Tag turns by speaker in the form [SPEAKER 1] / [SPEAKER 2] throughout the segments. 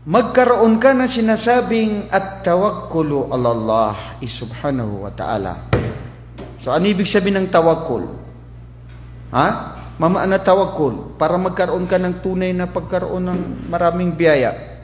[SPEAKER 1] magkaroon ka na sinasabing at-tawakkulu ala Allah subhanahu wa ta'ala. So, ano ibig sabihin ng tawakkul? Ha? Mamaan na tawakkul para magkaroon ka ng tunay na pagkaroon ng maraming biyaya.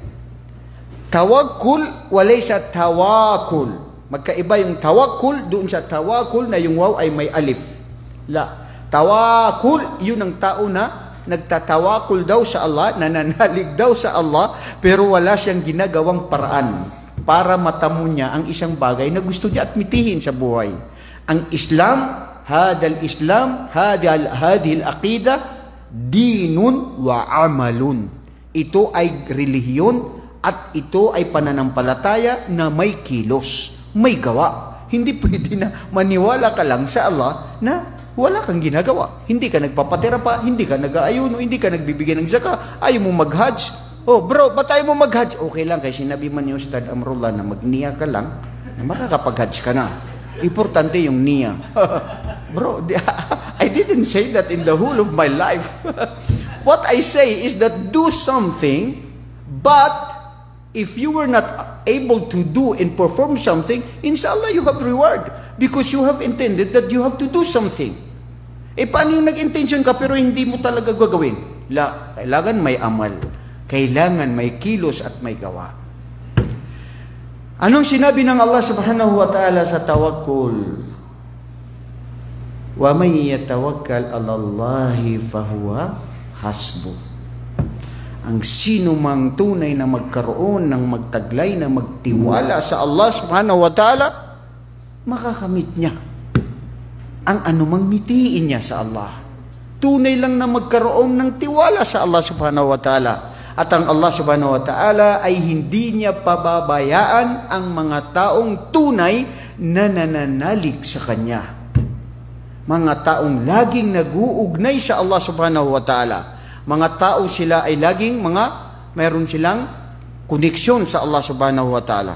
[SPEAKER 1] Tawakkul, walay sa tawakkul. Magkaiba yung tawakkul doon sa tawakkul na yung waw ay may alif. La. Tawakkul, yun ang tao na nagtatawakul daw sa Allah, nananalig daw sa Allah, pero wala siyang ginagawang paraan para matamo niya ang isang bagay na gusto niya at mitihin sa buhay. Ang Islam, hadal Islam, hadil aqida, dinun wa amalun. Ito ay relihiyon at ito ay pananampalataya na may kilos, may gawa. Hindi pwede na maniwala ka lang sa Allah na wala kang ginagawa. Hindi ka nagpapatira pa, hindi ka nag-aayuno, hindi ka nagbibigay ng zakah, ayaw mo mag-hajj. Oh bro, ba't ayaw mo mag-hajj? Okay lang, kasi sinabi man ni Ustad Amrullah na mag-niya ka lang, na makakapag-hajj ka na. Importante yung niya. Bro, I didn't say that in the whole of my life. What I say is that do something, but if you were not able to do and perform something, inshallah you have reward because you have intended that you have to do something. Paano yung nag-intention ka pero hindi mo talaga gagawin? Kailangan may amal. Kailangan may kilos at may gawa. Anong sinabi ng Allah subhanahu wa ta'ala sa tawakkul? Wa may yatawakkal ala Allahi fahuwa hasbuh. Ang sino mang tunay na magkaroon ng magtaglay na magtiwala sa Allah subhanahu wa ta'ala, makakamit niya ang anumang mitiin niya sa Allah. Tunay lang na magkaroon ng tiwala sa Allah subhanahu wa ta'ala. At ang Allah subhanahu wa ta'ala ay hindi niya pababayaan ang mga taong tunay na nananalig sa Kanya. Mga taong laging nag-uugnay sa Allah subhanahu wa ta'ala. Mga tao sila ay laging mayroon silang koneksyon sa Allah subhanahu wa ta'ala.